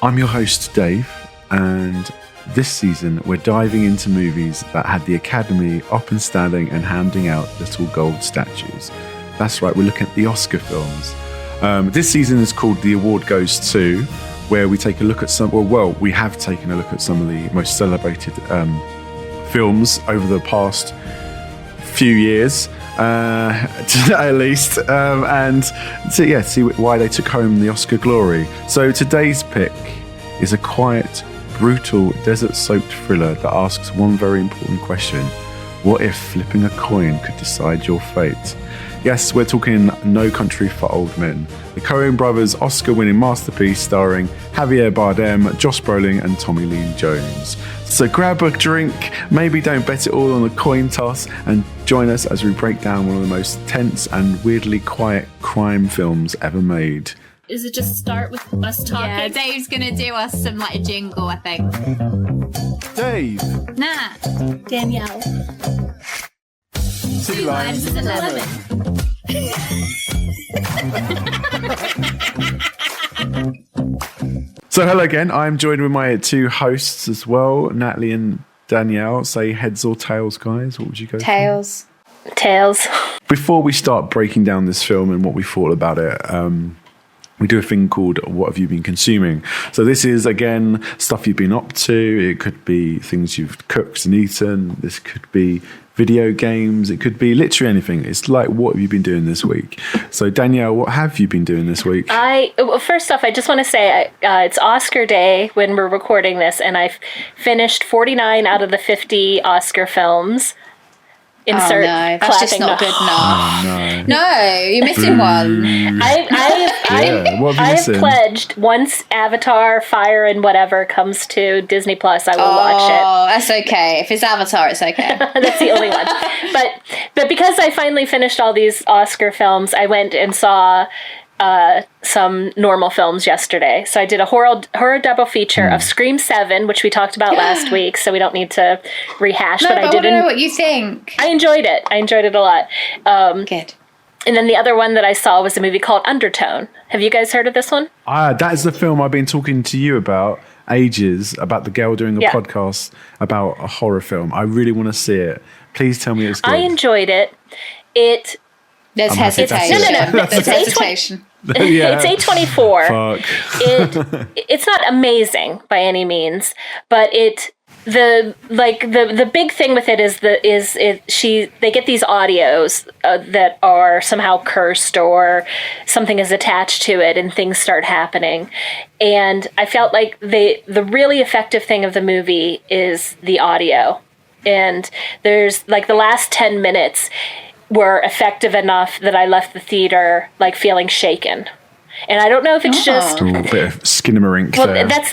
I'm your host, Dave, and this season we're diving into movies that had the Academy up and standing and handing out little gold statues. That's right, we're looking at the Oscar films. This season is called The Award Goes To, where we take a look at we have taken a look at some of the most celebrated films over the past few years, at least, and see why they took home the Oscar glory. So today's pick is a quiet, brutal, desert-soaked thriller that asks one very important question: what if flipping a coin could decide your fate? Yes, we're talking No Country for Old Men, the Coen brothers' Oscar-winning masterpiece starring Javier Bardem, Josh Brolin and Tommy Lee Jones. So grab a drink, maybe don't bet it all on a coin toss, and join us as we break down one of the most tense and weirdly quiet crime films ever made. Is it just start with us talking? Yeah, Dave's gonna do us some like a jingle, I think. Dave. Nah. Danielle. Two lines is 11. So hello again, I'm joined with my two hosts as well, Natalie and Danielle. Say heads or tails, guys? What would you go Tails. for? Tails. Before we start breaking down this film and what we thought about it, we do a thing called What Have You Been Consuming? So this is, again, stuff you've been up to. It could be things you've cooked and eaten. This could be video games. It could be literally anything. It's like, what have you been doing this week? So Danielle, what have you been doing this week? First off, I just want to say it's Oscar Day when we're recording this, and I've finished 49 out of the 50 Oscar films. Insert that's just not good enough. Oh, No, you're missing one. I have pledged once Avatar, Fire and whatever comes to Disney Plus, I will watch it. Oh, that's okay. If it's Avatar, it's okay. That's the only one. But because I finally finished all these Oscar films, I went and saw some normal films yesterday. So I did a horror double feature of Scream 7, which we talked about last week, so we don't need to rehash. No, but I want to know what you think. I enjoyed it. I enjoyed it a lot. Good. And then the other one that I saw was a movie called Undertone. Have you guys heard of this one? That is the film I've been talking to you about ages, about the girl doing a podcast about a horror film. I really want to see it. Please tell me it's good. I enjoyed it. There's hesitation. No. There's hesitation. Yeah. It's A24. Fuck. It's not amazing by any means, but the big thing with it is they get these audios that are somehow cursed or something is attached to it and things start happening. And I felt like the really effective thing of the movie is the audio. And there's like the last 10 minutes were effective enough that I left the theater like feeling shaken. And I don't know if it's just a little bit of skinamarink well, there. This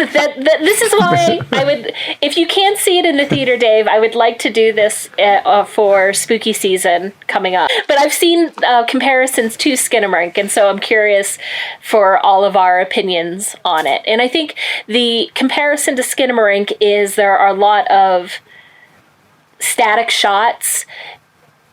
is why I would, if you can't see it in the theater, Dave, I would like to do this for spooky season coming up. But I've seen comparisons to Skinamarink, and so I'm curious for all of our opinions on it. And I think the comparison to Skinamarink is there are a lot of static shots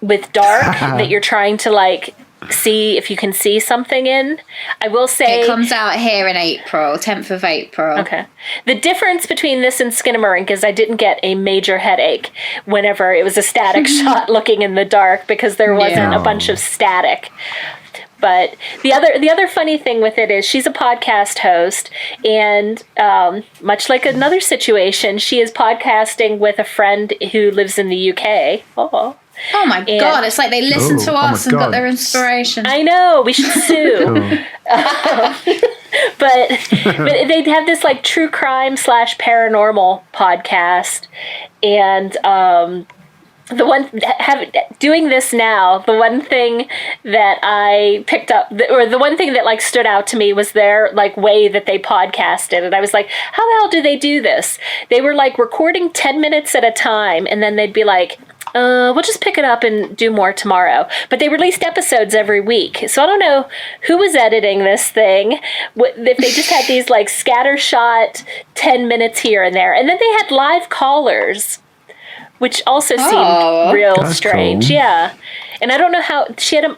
with dark that you're trying to like see if you can see something in. I will say it comes out here in April, 10th of April. Okay. The difference between this and Skinamarink is I didn't get a major headache whenever it was a static shot looking in the dark because there wasn't a bunch of static. But the other funny thing with it is she's a podcast host, and much like another situation, she is podcasting with a friend who lives in the UK. Oh my God, it's like they listen to us and got their inspiration. I know, we should sue. But they have this like true crime / paranormal podcast, and doing this now, the one thing that I picked up, or the one thing that like stood out to me was their like way that they podcasted. And I was like, how the hell do they do this? They were like recording 10 minutes at a time, and then they'd be like, we'll just pick it up and do more tomorrow. But they released episodes every week. So I don't know who was editing this thing. If they just had these like scattershot 10 minutes here and there. And then they had live callers, which also seemed real strange. Cool. Yeah. And I don't know how she had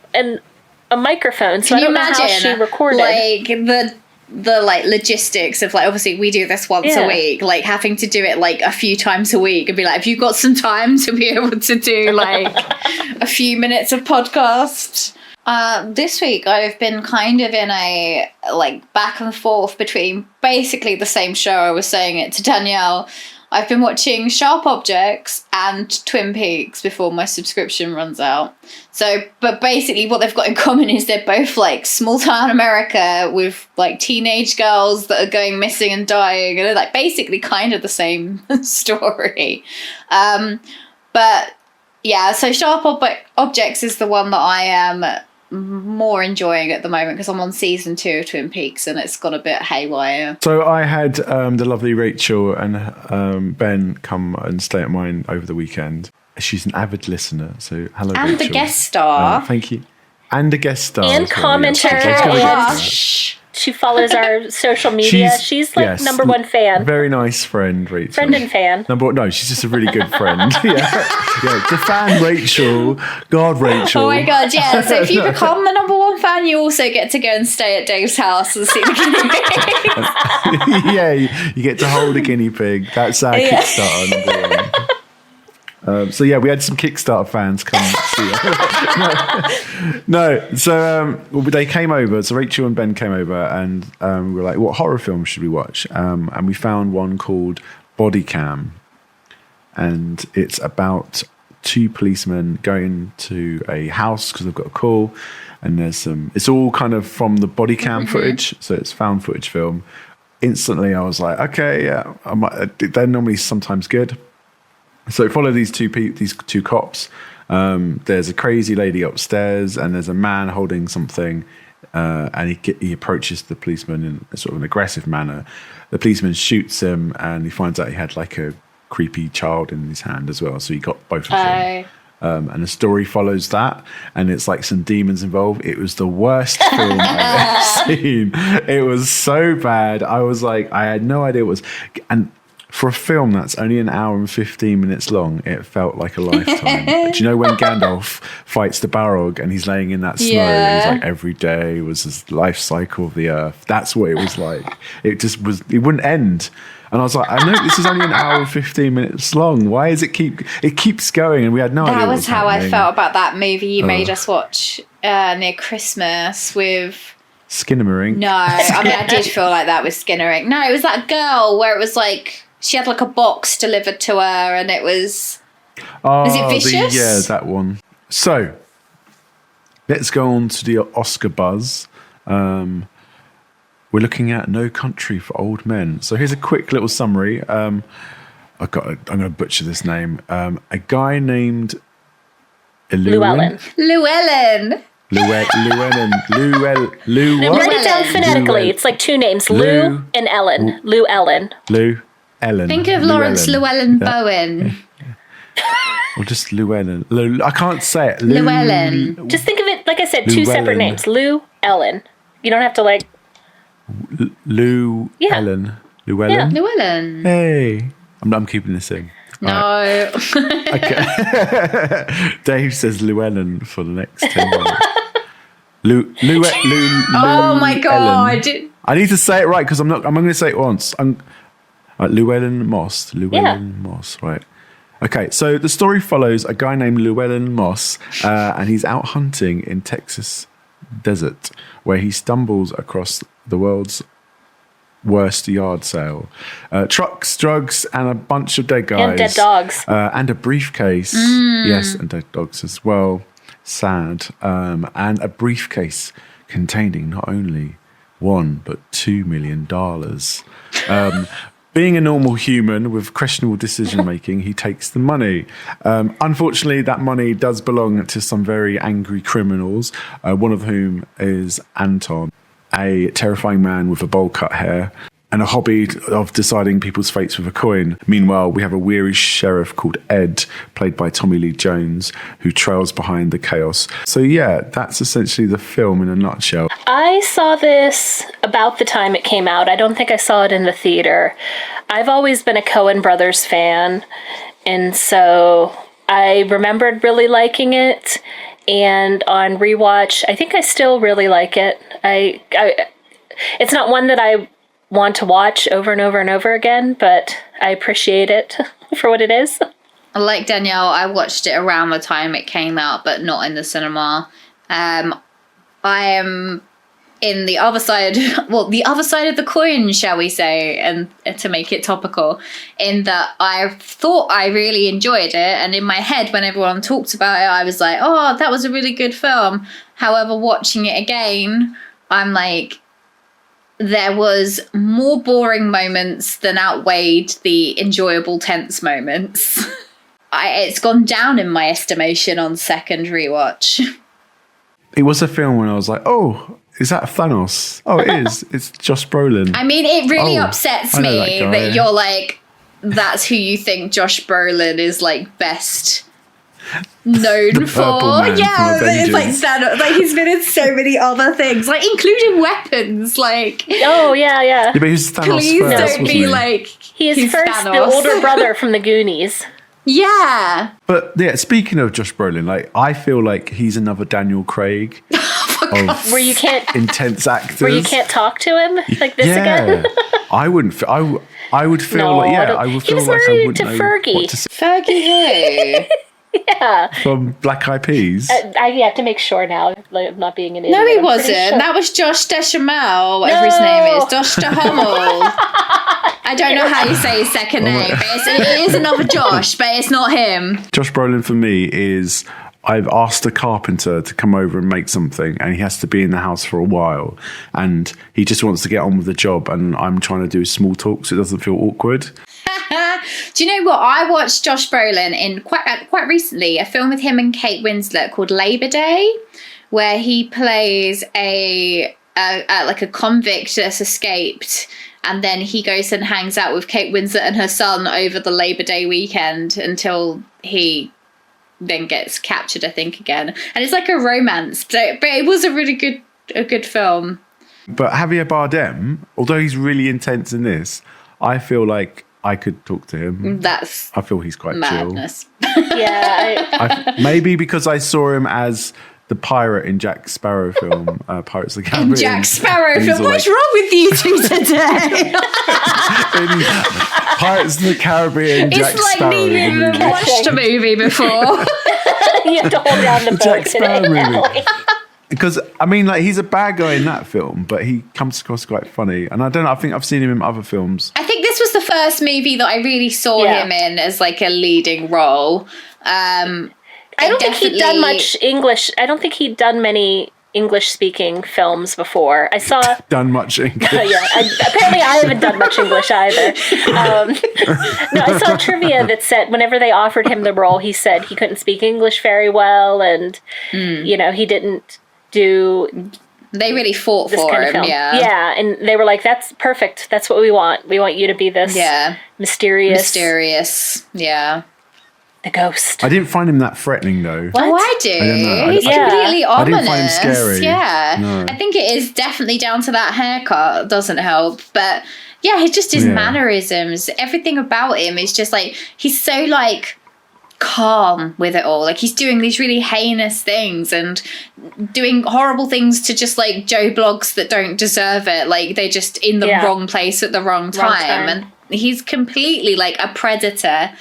a microphone, so I don't know how she recorded. Like the like logistics of like, obviously we do this once a week, like having to do it like a few times a week and be like, have you got some time to be able to do like a few minutes of podcast? This week I've been kind of in a like back and forth between basically the same show. I was saying it to Danielle. I've been watching Sharp Objects and Twin Peaks before my subscription runs out. So, but basically what they've got in common is they're both like small town America with like teenage girls that are going missing and dying, and they're like basically kind of the same story. But yeah, so Sharp Objects is the one that I am more enjoying at the moment because I'm on season 2 of Twin Peaks and it's got a bit haywire. So I had the lovely Rachel and Ben come and stay at mine over the weekend. She's an avid listener, so hello, and Rachel. A guest star. Thank you. And a guest star. And commenter. She follows our social media. She's like number one fan. Very nice friend, Rachel. Friend and fan. No, she's just a really good friend. To fan Rachel. God, Rachel. Oh my God, yeah. So if you become the number one fan, you also get to go and stay at Dave's house and see the guinea pigs. Yeah, you get to hold a guinea pig. That's our Kickstarter number one. So we had some Kickstarter fans come see us. So they came over. So Rachel and Ben came over, and we were like, "What horror film should we watch?" And we found one called Body Cam, and it's about 2 policemen going to a house because they've got a call, and there's some. It's all kind of from the body cam footage, so it's found footage film. Instantly, I was like, "Okay, yeah." They're normally sometimes good. So follow these two cops. There's a crazy lady upstairs, and there's a man holding something, and he approaches the policeman in a sort of an aggressive manner. The policeman shoots him, and he finds out he had like a creepy child in his hand as well. So he got both of them. And the story follows that, and it's like some demons involved. It was the worst film I've ever seen. It was so bad. I was like, I had no idea it was, and for a film that's only an hour and 15 minutes long, it felt like a lifetime. Do you know when Gandalf fights the Balrog and he's laying in that snow? Yeah. He's like, every day was his life cycle of the earth. That's what it was like. It just was, it wouldn't end. And I was like, I know this is only an hour and 15 minutes long. Why is it keeps going? And we had no idea. That what was how happening. I felt about that movie you made us watch near Christmas with... Skinnamaring. No, I mean, I did feel like that was Skinnering. No, it was that girl where it was like, she had like a box delivered to her and it was... Was it Vicious? That one. So, let's go on to the Oscar buzz. We're looking at No Country for Old Men. So here's a quick little summary. I'm going to butcher this name. A guy named Llewellyn. Llewellyn. Write it down phonetically. It's like 2 names, Lou and Ellen. Llewellyn. Ellen. Think of Lawrence Llewellyn Bowen. Or just Llewellyn. I can't say it. Llewellyn. Just think of it, like I said, 2 Llewellyn. separate names. Lou, Ellen. You don't have to like... Ellen. Llewellyn. Yeah. Llewellyn. Hey. I'm keeping this in. No. Right. Okay. Dave says Llewellyn for the next 10 minutes. Oh my God. Ellen. I need to say it right because I'm going to say it once. Llewellyn Moss. Moss, right. Okay, so the story follows a guy named Llewellyn Moss, and he's out hunting in Texas desert, where he stumbles across the world's worst yard sale. Trucks, drugs, and a bunch of dead guys. And dead dogs. And a briefcase. Yes, and dead dogs as well. Sad. And a briefcase containing not only $1 but $2 million. Being a normal human with questionable decision making, he takes the money. Unfortunately, that money does belong to some very angry criminals, one of whom is Anton, a terrifying man with a bowl cut hair and a hobby of deciding people's fates with a coin. Meanwhile, we have a weary sheriff called Ed, played by Tommy Lee Jones, who trails behind the chaos. So yeah, that's essentially the film in a nutshell. I saw this about the time it came out. I don't think I saw it in the theater. I've always been a Coen Brothers fan, and so I remembered really liking it. And on rewatch, I think I still really like it. it's not one that I want to watch over and over and over again, but I appreciate it for what it is. Like Danielle, I watched it around the time it came out, but not in the cinema. I am in the other side, the other side of the coin, shall we say, and to make it topical, in that I thought I really enjoyed it, and in my head, when everyone talked about it, I was like, oh, that was a really good film. However, watching it again, I'm like, there was more boring moments than outweighed the enjoyable tense moments. It's gone down in my estimation on second rewatch. It was a film when I was like, oh, is that Thanos? Oh, it is. It's Josh Brolin. I mean, it really upsets me that you're like, that's who you think Josh Brolin is like best known for. Yeah, it's like Thanos. Like he's been in so many other things, like including weapons. Like, oh yeah. But he's Thanos please first, don't be like he's first Thanos. the older brother from the Goonies. Yeah. But yeah, speaking of Josh Brolin, like I feel like he's another Daniel Craig of Where you can't intense actors. Where you can't talk to him like this again. I wouldn't. I would feel No, like I would feel was like I married wouldn't to know Fergie. what to say. Fergie who? Yeah. From Black Eyed Peas. I have to make sure now, like, I'm not being an idiot. No, he I'm pretty wasn't. sure. That was Josh Deschamel, whatever his name is. Josh DeHummel. I don't know how you say his second name, but it is another Josh, but it's not him. Josh Brolin for me is, I've asked a carpenter to come over and make something, and he has to be in the house for a while, and he just wants to get on with the job, and I'm trying to do small talk so it doesn't feel awkward. Do you know what? I watched Josh Brolin in quite recently, a film with him and Kate Winslet called Labor Day, where he plays a convict that's escaped, and then he goes and hangs out with Kate Winslet and her son over the Labor Day weekend until he then gets captured, I think, again. And it's like a romance, but it was a really good film. But Javier Bardem, although he's really intense in this, I feel like I could talk to him. That's I feel he's quite madness. Yeah. Maybe because I saw him as the pirate in Jack Sparrow film, Pirates of the Caribbean. In Jack Sparrow And film. What's wrong with you two today? in Pirates of the Caribbean, Jack It's like Sparrow. me the movie. watched a movie before. You have to hold down the boat Jack Sparrow today. movie. Because, I mean, like, he's a bad guy in that film, but he comes across quite funny. And I don't know, I think I've seen him in other films. I think this was the first movie that I really saw him in as like a leading role. I don't think he'd done much English. I don't think he'd done many English-speaking films before. I saw... Done much English. Apparently I haven't done much English either. No, I saw trivia that said whenever they offered him the role, he said he couldn't speak English very well, and, he didn't do... They really fought this for kind of him, film. yeah. Yeah, and they were like, that's perfect. That's what we want. We want you to be this mysterious, yeah. the ghost. I didn't find him that threatening, though. What? Oh, I do. I don't know. He's completely I ominous. didn't find him scary. Yeah. No. I think it is definitely down to that haircut. It doesn't help. But yeah, it's just his mannerisms. Everything about him is just like, he's so like calm with it all. Like he's doing these really heinous things and doing horrible things to just like Joe Blogs that don't deserve it. Like they're just in the wrong place at the wrong time. And he's completely like a predator.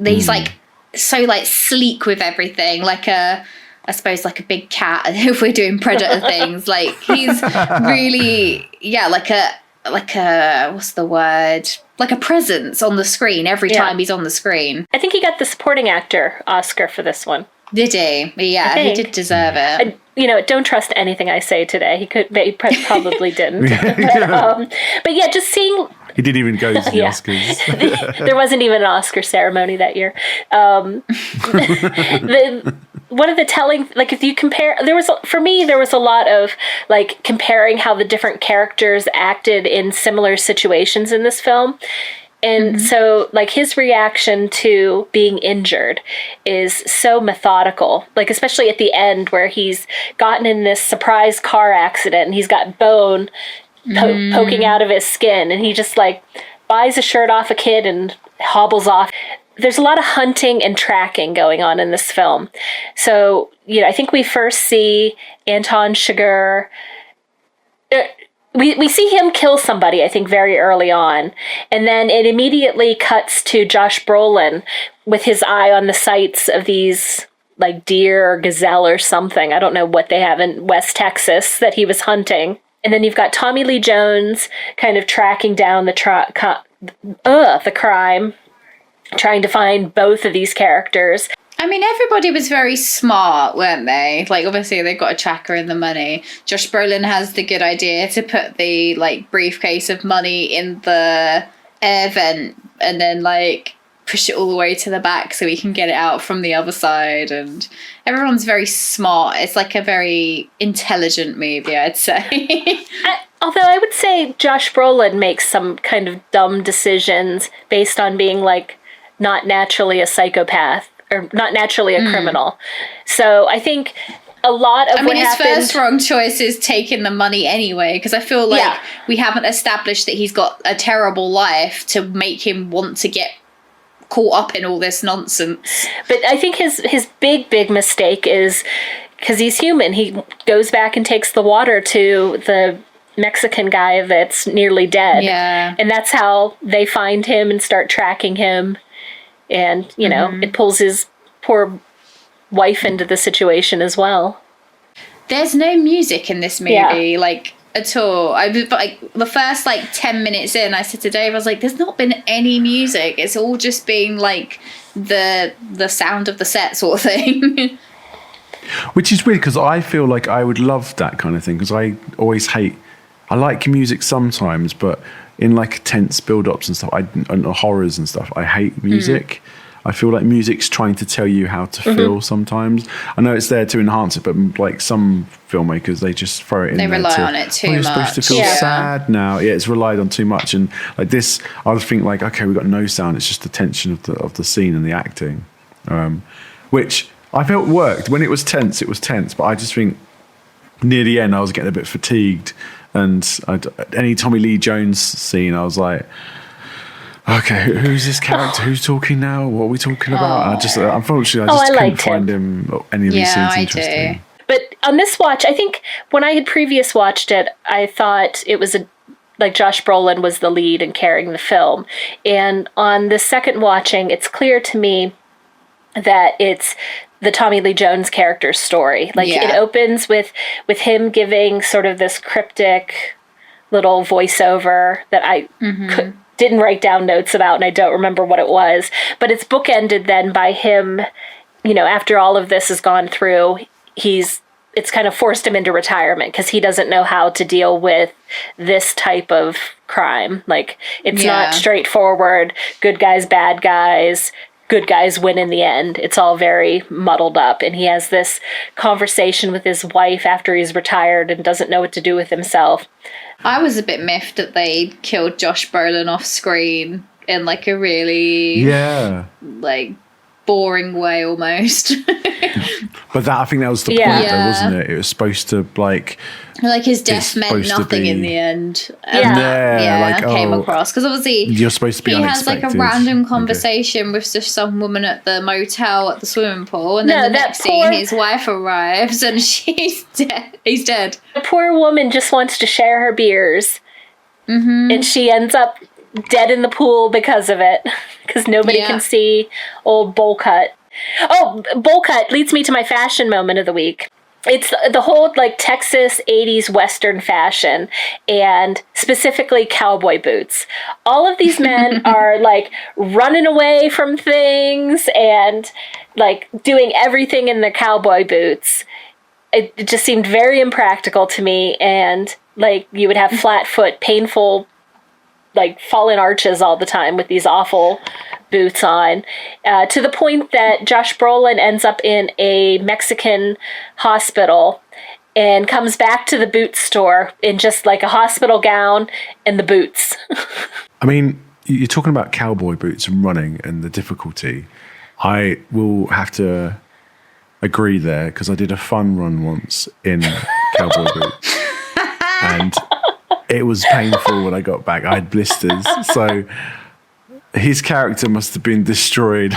He's like so like sleek with everything, like I suppose like a big cat if we're doing predator things. Like he's really like a what's the word? Like a presence on the screen every time he's on the screen. I think he got the supporting actor Oscar for this one. Did he? Yeah, he did deserve it. Don't trust anything I say today. He probably didn't. But yeah, just seeing... He didn't even go to the Oscars. There wasn't even an Oscar ceremony that year. One of the telling, like if you compare, for me there was a lot of like comparing how the different characters acted in similar situations in this film. And so like his reaction to being injured is so methodical, like especially at the end where he's gotten in this surprise car accident and he's got bone poking out of his skin, and he just like buys a shirt off a kid and hobbles off. There's a lot of hunting and tracking going on in this film. So, I think we first see Anton Chigurh we see him kill somebody, I think, very early on. And then it immediately cuts to Josh Brolin with his eye on the sights of these like deer or gazelle or something. I don't know what they have in West Texas that he was hunting. And then you've got Tommy Lee Jones kind of tracking down the crime, trying to find both of these characters. I mean, everybody was very smart, weren't they? Like, obviously, they've got a tracker in the money. Josh Brolin has the good idea to put the, like, briefcase of money in the air vent and then, like, push it all the way to the back so he can get it out from the other side. And everyone's very smart. It's, like, a very intelligent movie, I'd say. Although I would say Josh Brolin makes some kind of dumb decisions based on being, like, not naturally a psychopath. Or not naturally a criminal. So I think a lot of what happened... his first wrong choice is taking the money anyway, because I feel like we haven't established that he's got a terrible life to make him want to get caught up in all this nonsense. But I think his big mistake is, because he's human, he goes back and takes the water to the Mexican guy that's nearly dead. Yeah. And that's how they find him and start tracking him. And, you know, it pulls his poor wife into the situation as well. There's no music in this movie, like, at all. I was like, the first, 10 minutes in, I said to Dave, I was like, there's not been any music. It's all just been, like, the sound of the set sort of thing. Which is weird, because I feel like I would love that kind of thing, because I always hate... I like music sometimes, but... in like tense build-ups and stuff, and horrors and stuff, I hate music. I feel like music's trying to tell you how to feel sometimes. I know it's there to enhance it, but like some filmmakers, they just throw it in there. They rely on it too much. You're supposed to feel sad now. Yeah, it's relied on too much. And like this, I would think like, okay, we've got no sound. It's just the tension of the scene and the acting, which I felt worked. When it was tense, but I just think near the end, I was getting a bit fatigued. And any Tommy Lee Jones scene, I was like, okay, who's this character? Who's talking now? What are we talking about? Unfortunately, I couldn't find him any of these scenes interesting. Do. But on this watch, I think when I had previous watched it, I thought it was like Josh Brolin was the lead and carrying the film. And on the second watching, it's clear to me that it's the Tommy Lee Jones character's story. Like it opens with him giving sort of this cryptic little voiceover that I didn't write down notes about, and I don't remember what it was. But it's bookended then by him, you know, after all of this has gone through, it's kind of forced him into retirement because he doesn't know how to deal with this type of crime. Like it's not straightforward, good guys, bad guys. Good guys win in the end. It's all very muddled up. And he has this conversation with his wife after he's retired and doesn't know what to do with himself. I was a bit miffed that they killed Josh Brolin off screen in like a really like boring way almost. But I think that was the point though, wasn't it? It was supposed to like his death meant nothing in the end. Came across because obviously you're supposed to be unexpected. He has like a random conversation with just some woman at the motel at the swimming pool, and then the next scene his wife arrives and she's dead. He's dead. The poor woman just wants to share her beers, and she ends up dead in the pool because of it, because nobody can see old bowl cut. Oh, bowl cut leads me to my fashion moment of the week. It's the whole like Texas 80s Western fashion, and specifically cowboy boots. All of these men are like running away from things and like doing everything in their cowboy boots. It just seemed very impractical to me, and like you would have flat foot, painful, like fallen arches all the time with these awful boots on, to the point that Josh Brolin ends up in a Mexican hospital and comes back to the boot store in just like a hospital gown and the boots. I mean, you're talking about cowboy boots and running and the difficulty. I will have to agree there, because I did a fun run once in cowboy boots. And it was painful when I got back. I had blisters. So his character must have been destroyed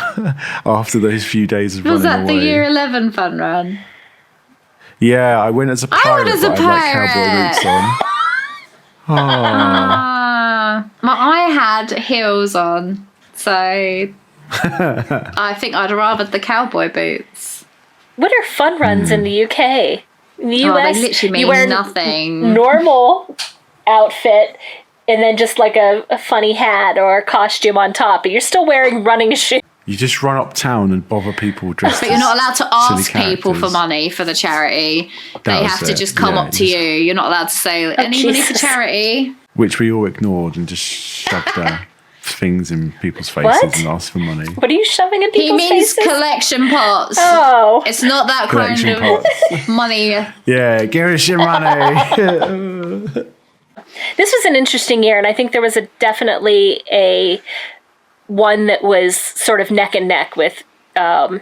after those few days of running away. Was that the year 11 fun run? Yeah, I went as a pirate, but I had like cowboy boots on. Oh, I had heels on, so I think I'd rather the cowboy boots. What are fun runs in the UK? In the US, they literally mean you wear nothing. Normal outfit and then just like a funny hat or a costume on top, but you're still wearing running shoes. you just run uptown and bother people dressed. But you're not allowed to ask silly people for characters. money for the charity. They was have to it. just come Yeah, up to you. You're not allowed to say any money for Jesus. charity. Which we all ignored and just shoved our things in people's faces What? and asked for money. What are you shoving in He people's means faces? collection pots. Oh, It's not that Collection kind of pots. money. Yeah, give us your money. this was an interesting year, and I think there was definitely a one that was sort of neck and neck with No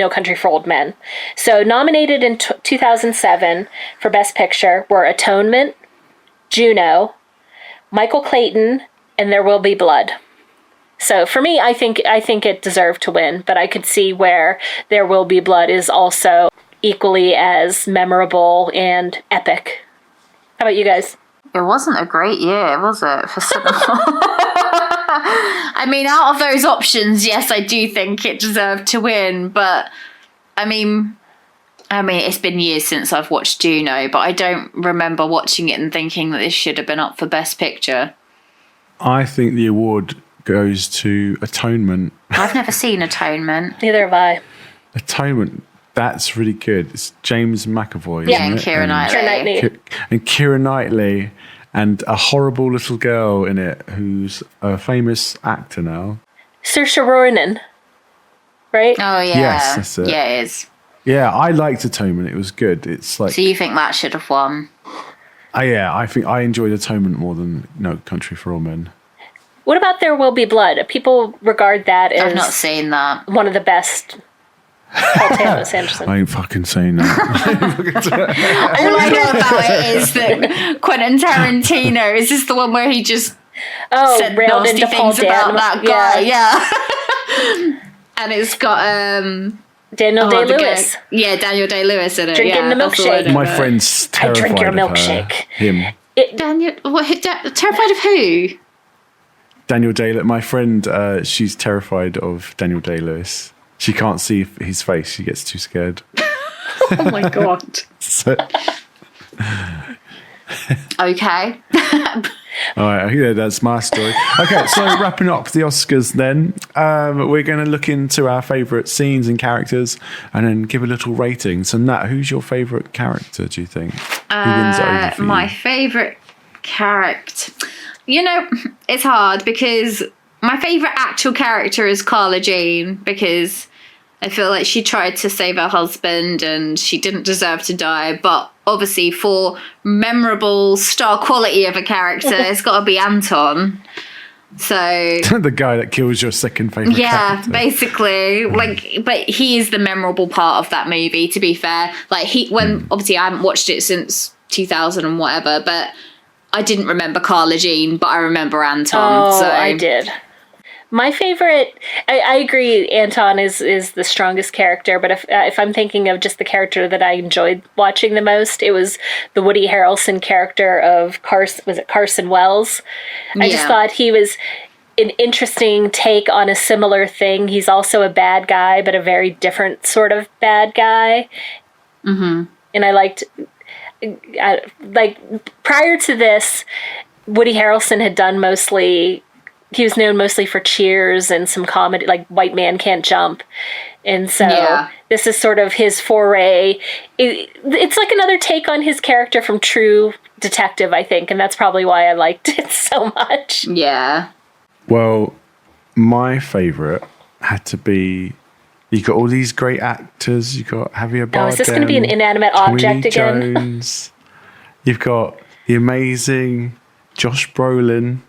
Country for Old Men. So nominated in 2007 for Best Picture were Atonement, Juno, Michael Clayton, and There Will Be Blood. So for me, I think it deserved to win, but I could see where There Will Be Blood is also equally as memorable and epic. How about you guys? It wasn't a great year, was it, for cinema? I mean, out of those options, yes, I do think it deserved to win, but I mean, it's been years since I've watched Juno, but I don't remember watching it and thinking that this should have been up for Best Picture. I think the award goes to Atonement. I've never seen Atonement. Neither have I. Atonement, that's really good. It's James McAvoy. Yeah, isn't and it? Keira Knightley. Keira Knightley. And Keira Knightley and a horrible little girl in it who's a famous actor now. Saoirse Ronan, right? Oh, yeah. Yes, that's it. Yeah, it is. Yeah, I liked Atonement. It was good. It's like, So you think that should have won? I think I enjoyed Atonement more than No Country for Old Men. What about There Will Be Blood? People regard that as I've not seen that. one of the best Paul Thomas Anderson. I ain't fucking saying that. All I know about it is that Quentin Tarantino, is this the one where he just said railed nasty into Paul things about Dan. that guy? Yeah. And it's got Daniel the Day-Lewis. guy- yeah, Daniel Day-Lewis in it. Drinking yeah, the that's all I milkshake. know My about it. friend's I terrified drink your of her. milkshake. Him. Daniel, terrified of who? Daniel Day-Lewis. My friend, she's terrified of Daniel Day-Lewis. She can't see his face. She gets too scared. Oh my god. So, Okay. all right, yeah, that's my story. Okay, so wrapping up the Oscars then, we're going to look into our favourite scenes and characters and then give a little rating. So Nat, who's your favourite character, do you think? Who wins it over for you? My favourite character. You know, it's hard because my favourite actual character is Carla Jean, because I feel like she tried to save her husband and she didn't deserve to die. But obviously for memorable star quality of a character, it's got to be Anton. So The guy that kills your second favourite yeah, character. basically, but he is the memorable part of that movie, to be fair. Like obviously I haven't watched it since 2000 and whatever, but I didn't remember Carla Jean, but I remember Anton. Oh, so I did. My favorite, I agree, Anton is the strongest character, but if I'm thinking of just the character that I enjoyed watching the most, it was the Woody Harrelson character of Carson Wells? I just Yeah. thought he was an interesting take on a similar thing. He's also a bad guy, but a very different sort of bad guy. Mm-hmm. And I liked, prior to this, Woody Harrelson had done he was known mostly for Cheers and some comedy, like White Man Can't Jump. And so This is sort of his foray. It's like another take on his character from True Detective, I think. And that's probably why I liked it so much. yeah. Well, my favourite had to be... You got all these great actors. You got Javier Bardem. Oh, is this going to be an inanimate object Tommy again? Jones. You've got the amazing Josh Brolin,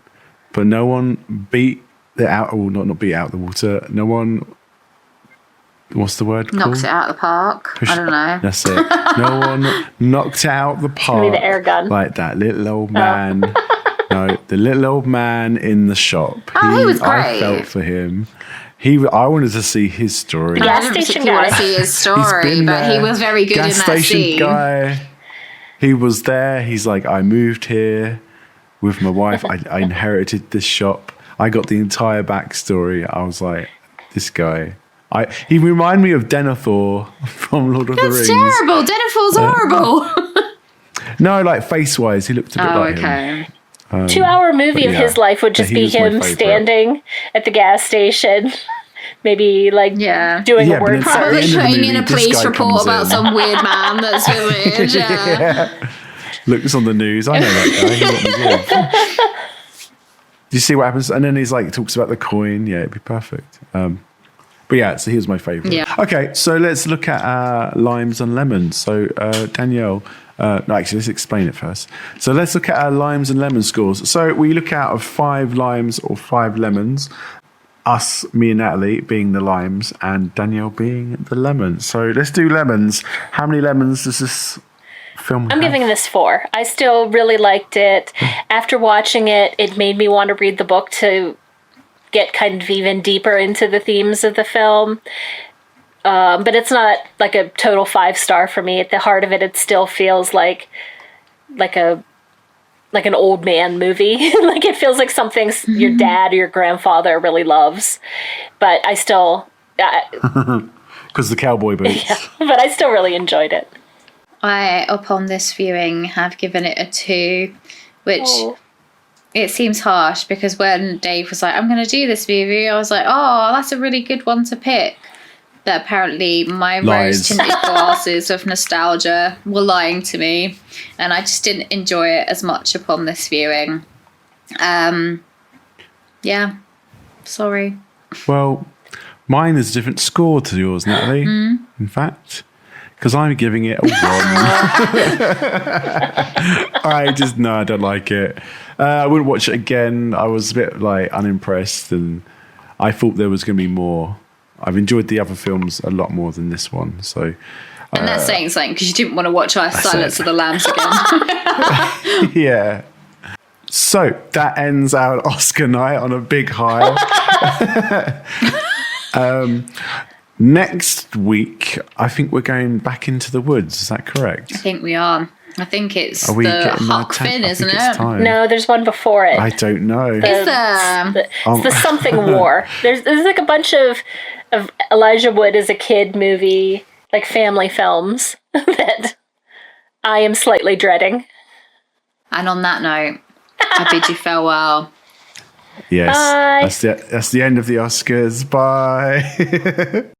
but no one beat the out. Oh, not beat out the water. No one. What's the word? Knocks called? it out of the park. I don't know. That's it. No one knocked it out the park. Maybe the air gun. Like that little old man. No, the little old man in the shop. Oh, he was I great. felt for him. I wanted to see his story. Yeah. I Gas didn't station particularly want to guy. see his story, but he was very good in Gas that station scene. guy. he was there. He's like, I moved here with my wife. I inherited this shop. I got the entire backstory. I was like, this guy. He reminded me of Denethor from Lord of the Rings. That's terrible. Denethor's horrible. No, like face-wise, he looked a bit like him. 2-hour movie of his life would just be him standing at the gas station. Maybe doing a word Probably search. putting in a police report about some weird man that's weird. Yeah. Looks on the news. I know that guy. He got me good. Do you see what happens? And then he's like, talks about the coin. Yeah, it'd be perfect. But yeah, so he was my favourite. Yeah. Okay, so let's look at limes and lemons. So Danielle, no, actually, let's explain it first. So let's look at our limes and lemon scores. So we look out of 5 limes or 5 lemons. Us, me and Natalie, being the limes, and Danielle being the lemons. So let's do lemons. How many lemons does this film have? I'm giving this 4. I still really liked it. After watching it, it made me want to read the book to get kind of even deeper into the themes of the film. But it's not like a total 5-star for me. At the heart of it, it still feels like an old man movie. Like it feels like something your dad or your grandfather really loves. But I still... Because the cowboy boots. Yeah, but I still really enjoyed it. I, upon this viewing, have given it a 2, which it seems harsh because when Dave was like, I'm going to do this movie, I was like, oh, that's a really good one to pick. But apparently my rose-tinted glasses of nostalgia were lying to me, and I just didn't enjoy it as much upon this viewing. Yeah, sorry. Well, mine is a different score to yours, Natalie, in fact, because I'm giving it a 1. I don't like it. I wouldn't watch it again. I was a bit unimpressed, and I thought there was going to be more. I've enjoyed the other films a lot more than this one. So, and that's saying something because you didn't want to watch Silence of the Lambs again. Yeah. So that ends our Oscar night on a big high. Next week, I think we're going back into the woods. Is that correct? I think we are. I think it's the Huck Finn, isn't it? Time. No, there's one before it. I don't know. Is there? It's the something war. There's like a bunch of Elijah Wood as a kid movie, like family films that I am slightly dreading. And on that note, I bid you farewell. Yes. Bye. That's the end of the Oscars. Bye.